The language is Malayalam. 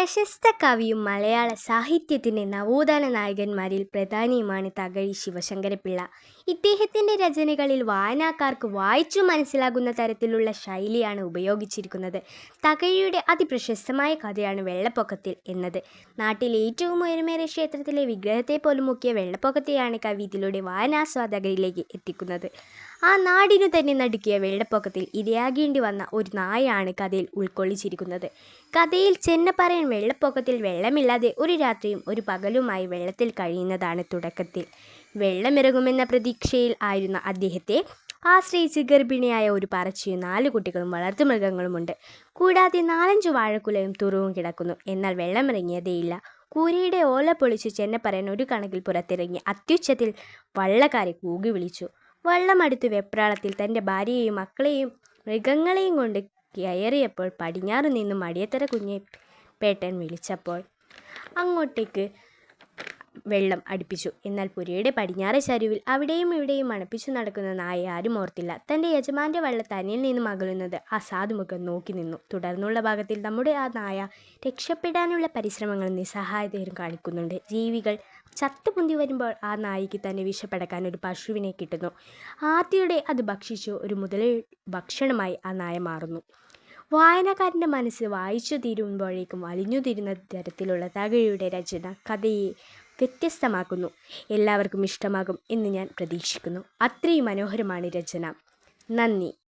പ്രശസ്ത കവിയും മലയാള സാഹിത്യത്തിൻ്റെ നവോത്ഥാന നായകന്മാരിൽ പ്രധാനിയുമാണ് തകഴി ശിവശങ്കരപ്പിള്ള. ഇദ്ദേഹത്തിൻ്റെ രചനകളിൽ വായനക്കാർക്ക് വായിച്ചു മനസ്സിലാകുന്ന തരത്തിലുള്ള ശൈലിയാണ് ഉപയോഗിച്ചിരിക്കുന്നത്. തകഴിയുടെ അതിപ്രശസ്തമായ കഥയാണ് വെള്ളപ്പൊക്കത്തിൽ എന്നത്. നാട്ടിലെ ഏറ്റവും ഉയരമേറിയ ക്ഷേത്രത്തിലെ വിഗ്രഹത്തെ പോലും മുക്കിയ വെള്ളപ്പൊക്കത്തെയാണ് കവി ഇതിലൂടെ വായനാസ്വാദകരിലേക്ക് എത്തിക്കുന്നത്. ആ നാടിനു തന്നെ നടുക്കിയ വെള്ളപ്പൊക്കത്തിൽ ഇരയാകേണ്ടി വന്ന ഒരു നായയാണ് കഥയിൽ ഉൾക്കൊള്ളിച്ചിരിക്കുന്നത്. കഥയിൽ ചെന്നപ്പറയൻ വെള്ളപ്പൊക്കത്തിൽ വെള്ളമില്ലാതെ ഒരു രാത്രിയും ഒരു പകലുമായി വെള്ളത്തിൽ കഴിയുന്നതാണ് തുടക്കത്തിൽ. വെള്ളമിറങ്ങുമെന്ന പ്രതീക്ഷയിൽ ആയിരുന്ന അദ്ദേഹത്തെ ആശ്രയിച്ച് ഗർഭിണിയായ ഒരു പറച്ചിയും 4 കുട്ടികളും വളർത്തുമൃഗങ്ങളുമുണ്ട്. കൂടാതെ 4-5 വാഴക്കുലയും തുറവും കിടക്കുന്നു. എന്നാൽ വെള്ളമിറങ്ങിയതേയില്ല. കൂരയുടെ ഓല പൊളിച്ച് ചെന്നപ്പറയൻ ഒരു കണക്കിൽ പുറത്തിറങ്ങി അത്യുച്ചത്തിൽ വള്ളക്കാരെ കൂകി വിളിച്ചു. വള്ളമടുത്ത് വെപ്രാളത്തിൽ തൻ്റെ ഭാര്യയെയും മക്കളെയും മൃഗങ്ങളെയും കൊണ്ട് കയറിയപ്പോൾ പടിഞ്ഞാറ് നിന്നും മടിയത്തറ കുഞ്ഞേപ്പേട്ടൻ വിളിച്ചപ്പോൾ അങ്ങോട്ടേക്ക് വെള്ളം അടുപ്പിച്ചു. എന്നാൽ പുരയുടെ പടിഞ്ഞാറെ ചരിവിൽ അവിടെയും ഇവിടെയും മണപ്പിച്ചു നടക്കുന്ന നായയെ ആരും ഓർത്തില്ല. തൻ്റെ യജമാൻ്റെ വള്ളം തന്നിൽ നിന്നും അകലുന്നത് ആ സാധുമുഖം നോക്കി നിന്നു. തുടർന്നുള്ള ഭാഗത്തിൽ നമ്മുടെ ആ നായ രക്ഷപ്പെടാനുള്ള പരിശ്രമങ്ങൾ നിസ്സഹായതയും കാണിക്കുന്നുണ്ട്. ജീവികൾ ചത്തുപൊന്തി വരുമ്പോൾ ആ നായിക്ക് തന്നെ വിശപ്പടക്കാൻ ഒരു പശുവിനെ കിട്ടുന്നു. ആർത്തിയോടെ അത് ഭക്ഷിച്ചു ഒരു മുതല ഭക്ഷണമായി ആ നായ മാറുന്നു. വായനക്കാരൻ്റെ മനസ്സ് വായിച്ചു തീരുമ്പോഴേക്കും വലിഞ്ഞു തീരുന്ന തരത്തിലുള്ള തകഴിയുടെ രചന കഥയെ വ്യത്യസ്തമാക്കുന്നു. എല്ലാവർക്കും ഇഷ്ടമാകും എന്ന് ഞാൻ പ്രതീക്ഷിക്കുന്നു. അത്രയും മനോഹരമാണ് രചന. നന്ദി.